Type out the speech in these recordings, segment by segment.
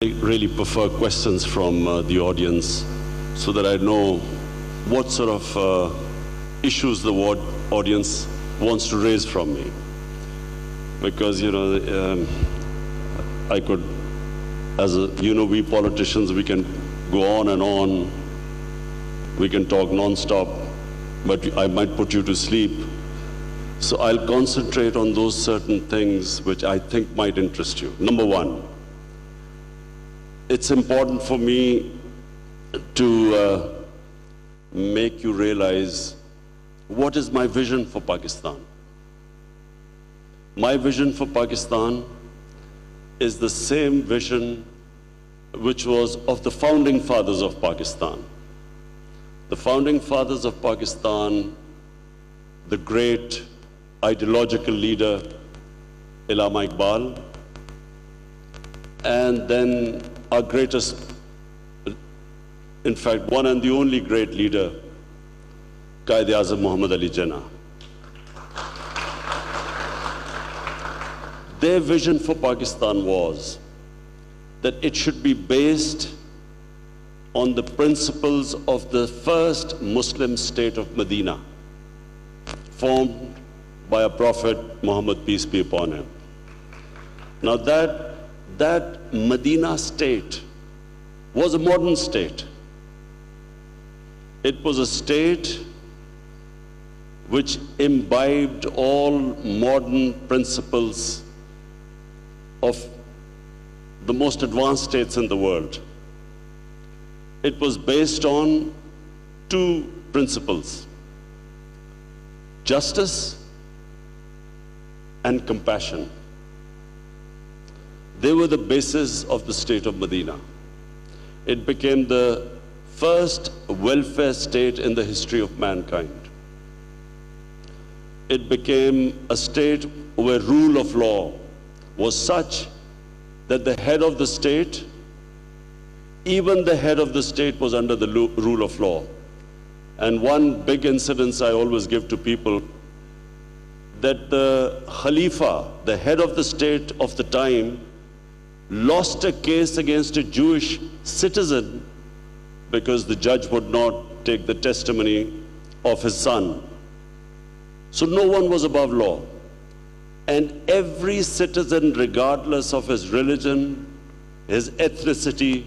I really prefer questions from the audience so that I know what sort of issues the audience wants to raise from me. Because, I could, we politicians, we can go on and on. We can talk non-stop, but I might put you to sleep. So I'll concentrate on those certain things which I think might interest you. Number one, it's important for me to make you realize what is my vision for Pakistan. My vision for Pakistan is the same vision which was of the founding fathers of Pakistan. The founding fathers of Pakistan, the great ideological leader Allama Iqbal, and then our greatest, in fact, one and the only great leader, Quaid-e-Azam Muhammad Ali Jinnah. Their vision for Pakistan was that it should be based on the principles of the first Muslim state of Medina, formed by a prophet, Muhammad, peace be upon him. Now that Medina state was a modern state. It was a state which imbibed all modern principles of the most advanced states in the world. It was based on two principles: justice and compassion. They were the basis of the state of Medina. It became the first welfare state in the history of mankind. It became a state where rule of law was such that the head of the state, even the head of the state, was under the rule of law. And one big incident I always give to people, that the Khalifa, the head of the state of the time, lost a case against a Jewish citizen because the judge would not take the testimony of his son. So no one was above law. And every citizen, regardless of his religion, his ethnicity,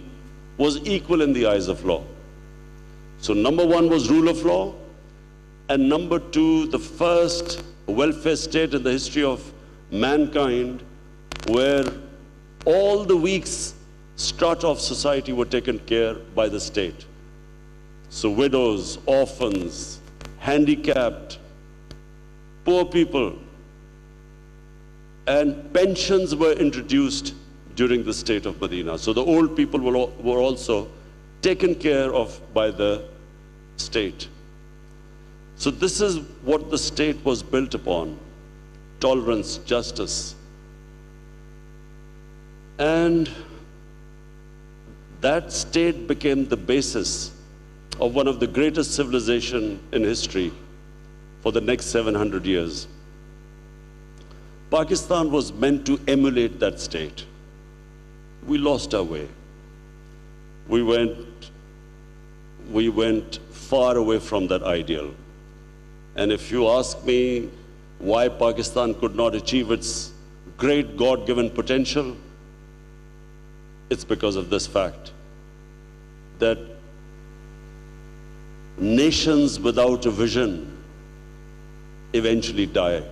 was equal in the eyes of law. So number one was rule of law, and number two, the first welfare state in the history of mankind, where all the weak strata of society were taken care by the state. So widows, orphans, handicapped, poor people, and pensions were introduced during the state of Medina. So the old people were also taken care of by the state. So this is what the state was built upon: tolerance, justice. And that state became the basis of one of the greatest civilizations in history for the next 700 years. Pakistan was meant to emulate that state. We lost our way. We went far away from that ideal. And if you ask me why Pakistan could not achieve its great God-given potential, it's because of this fact, that nations without a vision eventually die.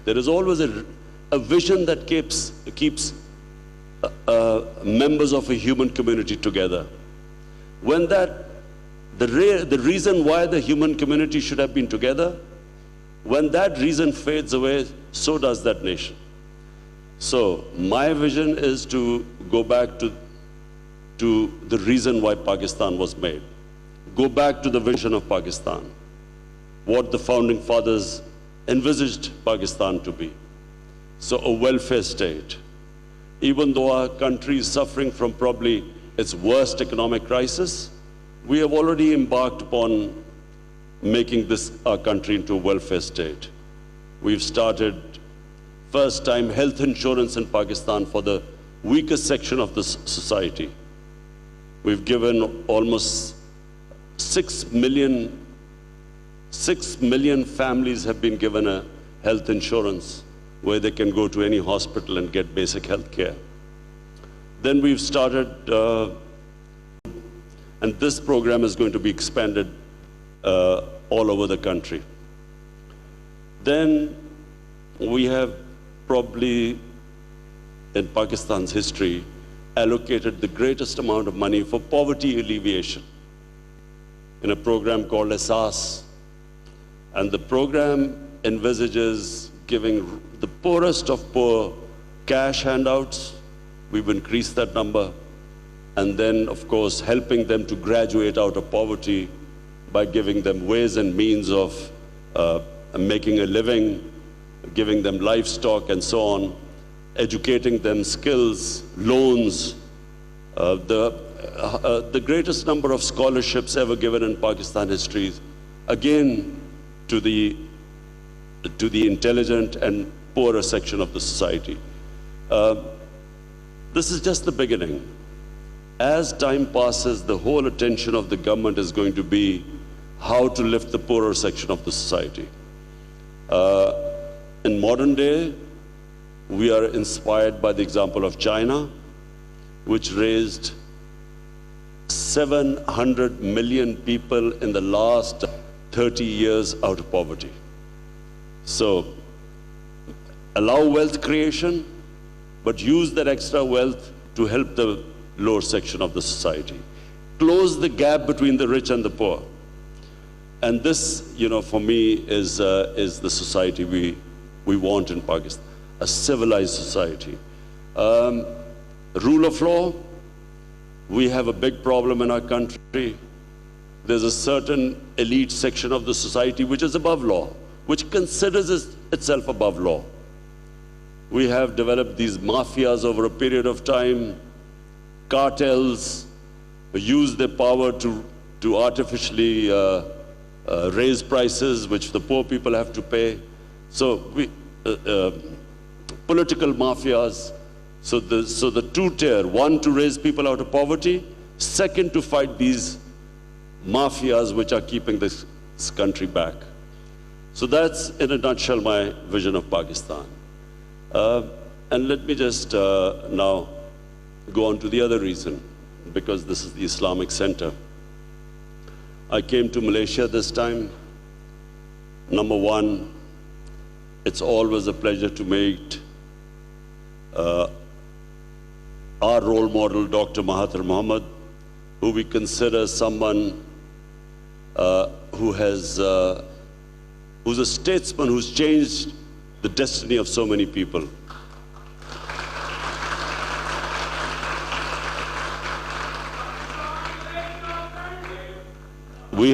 There is always a vision that keeps members of a human community together. When the reason why the human community should have been together, when that reason fades away, so does that nation. So my vision is to go back to the reason why Pakistan was made. Go back to the vision of Pakistan, what the founding fathers envisaged Pakistan to be. So a welfare state. Even though our country is suffering from probably its worst economic crisis, we have already embarked upon making our country into a welfare state. We've started first time health insurance in Pakistan for the weakest section of the society. We've given almost 6 million families have been given a health insurance where they can go to any hospital and get basic health care. Then we've started, and this program is going to be expanded all over the country. Then we have probably, in Pakistan's history, allocated the greatest amount of money for poverty alleviation in a program called Hasb. And the program envisages giving the poorest of poor cash handouts. We've increased that number. And then, of course, helping them to graduate out of poverty by giving them ways and means of making a living, giving them livestock and so on, educating them skills, loans. The greatest number of scholarships ever given in Pakistan history, again, to the intelligent and poorer section of the society. This is just the beginning. As time passes, the whole attention of the government is going to be how to lift the poorer section of the society. In modern day, we are inspired by the example of China, which raised 700 million people in the last 30 years out of poverty. So, allow wealth creation, but use that extra wealth to help the lower section of the society. Close the gap between the rich and the poor. And this, for me, is the society we want in Pakistan, a civilized society. Rule of law, we have a big problem in our country. There's a certain elite section of the society which is above law, which considers itself above law. We have developed these mafias over a period of time, cartels, use their power to artificially raise prices, which the poor people have to pay. So political mafias. So the two-tier: one, to raise people out of poverty; second, to fight these mafias which are keeping this country back. So that's, in a nutshell, my vision of Pakistan. And let me just now go on to the other reason, because this is the Islamic Center. I came to Malaysia this time. Number one, it's always a pleasure to meet our role model, Dr. Mahathir Mohamad, who we consider someone who's a statesman who's changed the destiny of so many people. We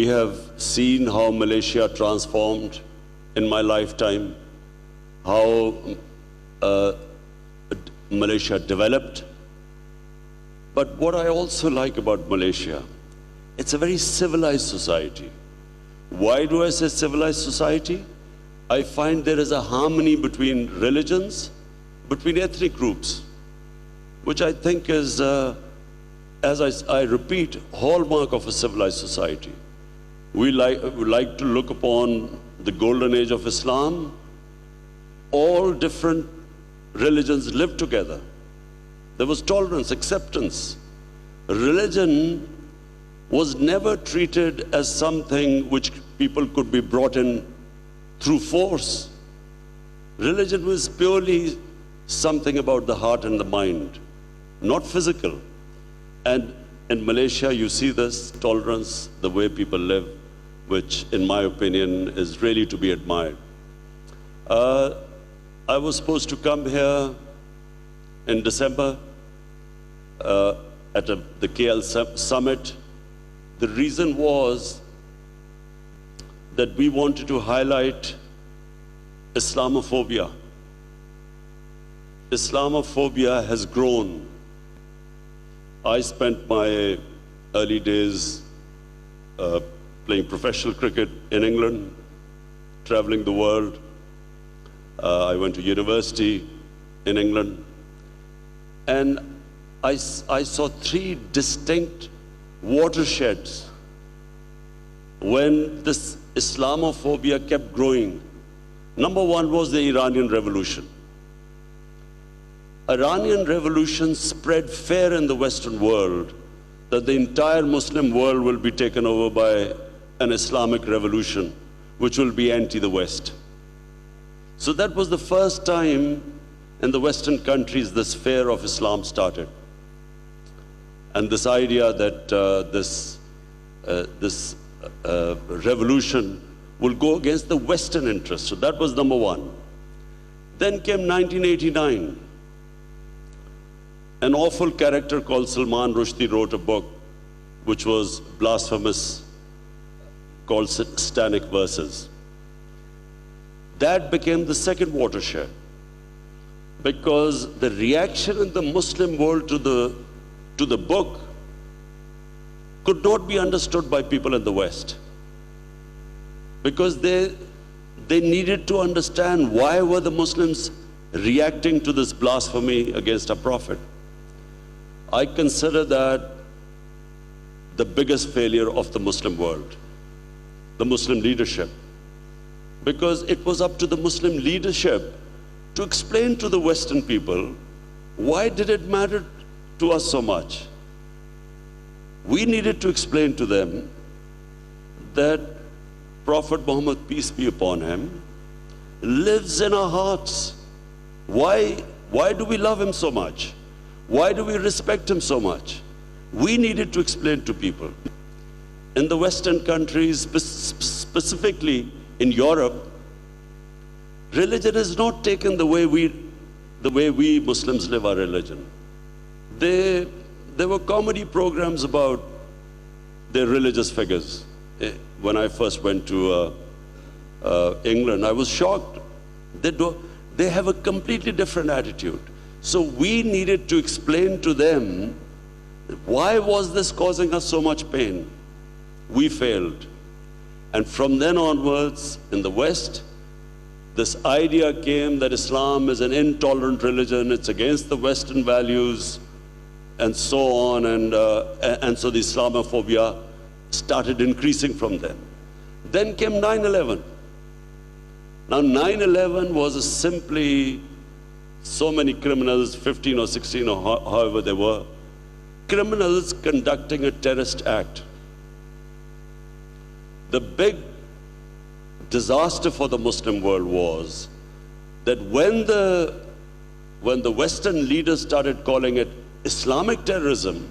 have seen how Malaysia transformed in my lifetime, how Malaysia developed. But what I also like about Malaysia, it's a very civilized society. Why do I say civilized society? I find there is a harmony between religions, between ethnic groups, which I think is, as I repeat, hallmark of a civilized society. We like to look upon the golden age of Islam. All different religions lived together. There was tolerance, acceptance. Religion was never treated as something which people could be brought in through force. Religion was purely something about the heart and the mind, not physical. And in Malaysia, you see this tolerance, the way people live, which, in my opinion, is really to be admired. I was supposed to come here in December at the KL summit. The reason was that we wanted to highlight Islamophobia. Islamophobia has grown. I spent my early days playing professional cricket in England, traveling the world. I went to university in England, and I saw three distinct watersheds when this Islamophobia kept growing. Number one was the Iranian Revolution. Iranian Revolution spread fear in the Western world that the entire Muslim world will be taken over by an Islamic revolution, which will be anti the West. So that was the first time in the Western countries this fear of Islam started. And this idea that this revolution will go against the Western interest. So that was number one. Then came 1989. An awful character called Salman Rushdie wrote a book which was blasphemous, called Satanic Verses. That became the second watershed, because the reaction in the Muslim world to the book could not be understood by people in the West, because they needed to understand why were the Muslims reacting to this blasphemy against our Prophet. I consider that the biggest failure of the Muslim world, the Muslim leadership, because it was up to the Muslim leadership to explain to the Western people, why did it matter to us so much? We needed to explain to them that Prophet Muhammad, peace be upon him, lives in our hearts. Why do we love him so much? Why do we respect him so much? We needed to explain to people. In the Western countries, specifically in Europe, religion is not taken the way we Muslims live our religion. There were comedy programs about their religious figures. When I first went to England, I was shocked. They have a completely different attitude. So we needed to explain to them, why was this causing us so much pain? We failed. And from then onwards, in the West, this idea came that Islam is an intolerant religion, it's against the Western values, and so on, and so the Islamophobia started increasing from then. Then came 9/11. Now 9/11 was simply so many criminals, 15 or 16 or however they were, criminals conducting a terrorist act. The big disaster for the Muslim world was that when the Western leaders started calling it Islamic terrorism,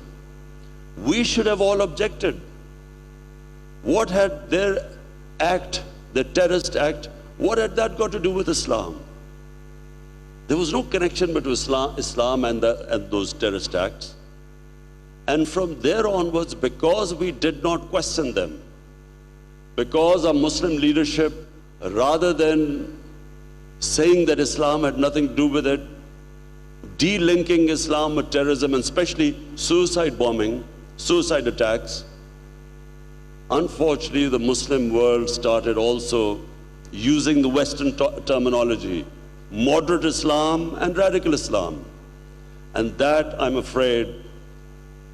we should have all objected. What had their act, the terrorist act, what had that got to do with Islam? There was no connection between Islam and those terrorist acts. And from there onwards, because we did not question them, because our Muslim leadership, rather than saying that Islam had nothing to do with it, delinking Islam with terrorism, and especially suicide bombing, suicide attacks, unfortunately the Muslim world started also using the Western terminology, moderate Islam and radical Islam. And that, I'm afraid,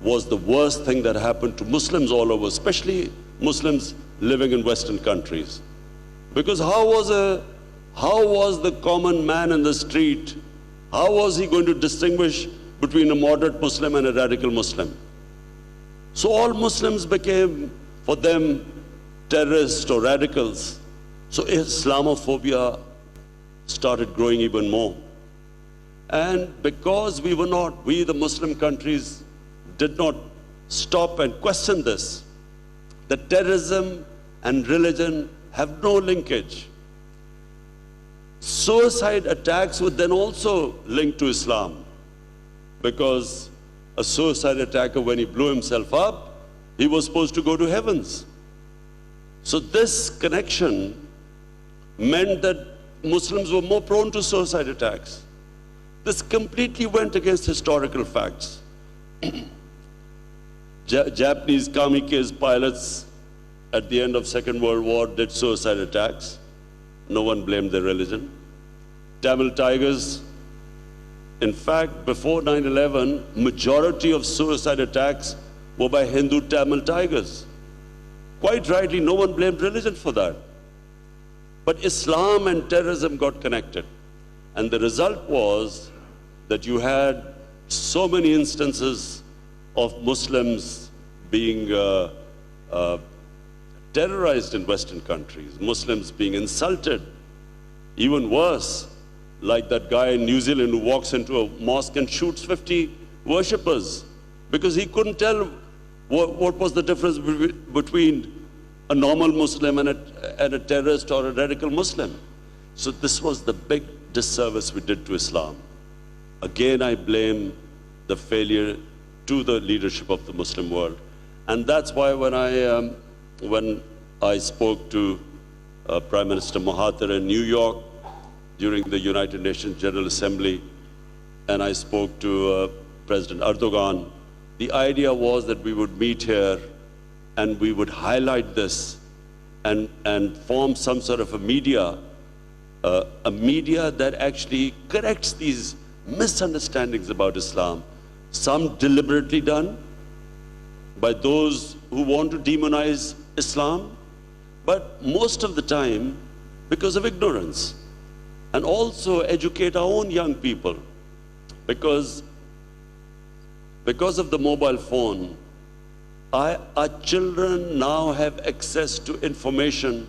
was the worst thing that happened to Muslims all over, especially Muslims living in Western countries. Because how was the common man in the street, how was he going to distinguish between a moderate Muslim and a radical Muslim? So all Muslims became, for them, terrorists or radicals. So Islamophobia started growing even more. And because we the Muslim countries did not stop and question this, that terrorism and religion have no linkage. Suicide attacks would then also link to Islam, because a suicide attacker, when he blew himself up, he was supposed to go to heavens. So this connection meant that Muslims were more prone to suicide attacks. This completely went against historical facts. Japanese kamikaze pilots at the end of Second World War did suicide attacks. No one blamed their religion. Tamil tigers. In fact, before 9/11, majority of suicide attacks were by Hindu Tamil tigers. Quite rightly, no one blamed religion for that. But Islam and terrorism got connected. And the result was that you had so many instances of Muslims being terrorized in Western countries, Muslims being insulted. Even worse, like that guy in New Zealand who walks into a mosque and shoots 50 worshippers because he couldn't tell what was the difference between a normal Muslim and a terrorist or a radical Muslim. So this was the big disservice we did to Islam. Again, I blame the failure to the leadership of the Muslim world. And that's why when I spoke to Prime Minister Mahathir in New York during the United Nations General Assembly, and I spoke to President Erdogan, the idea was that we would meet here and we would highlight this and form some sort of a media that actually corrects these misunderstandings about Islam, some deliberately done by those who want to demonize Islam, but most of the time because of ignorance. And also educate our own young people, because of the mobile phone, our children now have access to information.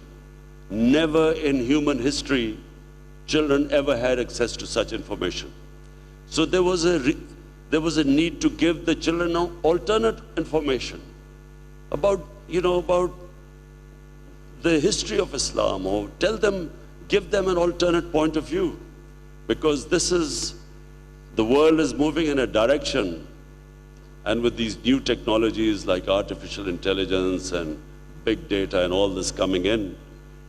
Never in human history children ever had access to such information. So there was a need to give the children alternate information about the history of Islam, or give them an alternate point of view, because the world is moving in a direction, and with these new technologies like artificial intelligence and big data and all this coming in,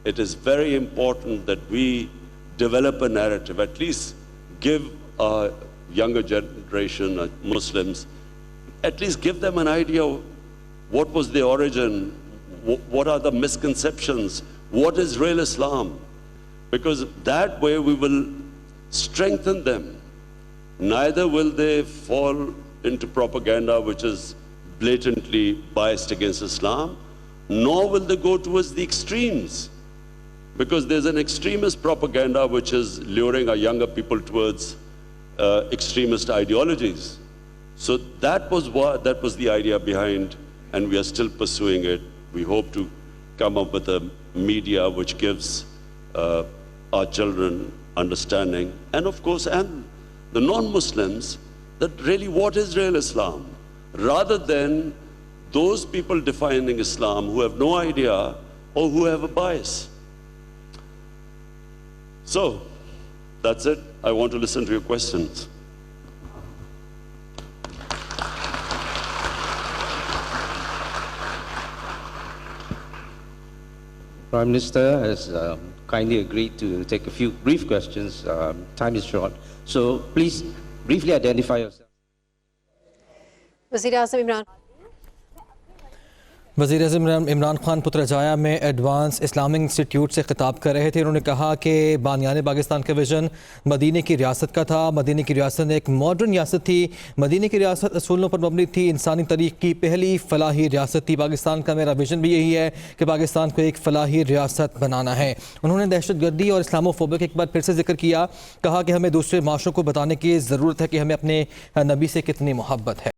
it is very important that we develop a narrative, at least give our younger generation, Muslims, at least give them an idea of what was the origin, what are the misconceptions, what is real Islam, because that way we will strengthen them. Neither will they fall into propaganda which is blatantly biased against Islam, nor will they go towards the extremes, because there's an extremist propaganda which is luring our younger people towards extremist ideologies. So that was the idea behind, and we are still pursuing it. We hope to come up with a media which gives our children understanding, and of course, and the non-Muslims, that really what is real Islam, rather than those people defining Islam who have no idea or who have a bias. So, that's it. I want to listen to your questions. Prime Minister has kindly agreed to take a few brief questions. Time is short. So please briefly identify yourself. वज़ीर-ए-आज़म इमरान वज़ीर-ए-आज़म इमरान खान पुत्रजाया में advance Islamic institute से ख़िताब कर रहे थे। उन्होंने कहा कि बानियाने पाकिस्तान का विज़न मदीने की रियासत का था। मदीने की रियासत एक मॉडर्न रियासत थी। मदीने की रियासत असूलों पर मबनी थी। इंसानी तारीख़ की पहली फ़लाही रियासत थी। पाकिस्तान का मेरा विज़न भी यही है कि पाकिस्तान को एक फ़लाही रियासत बनाना है। उन्होंने दहशतगर्दी और इस्लामोफोबिया का एक बार फिर से जिक्र किया। कहा कि हमें दूसरे माशरों को बताने की ज़रूरत है कि हमें अपने नबी से कितनी मोहब्बत है।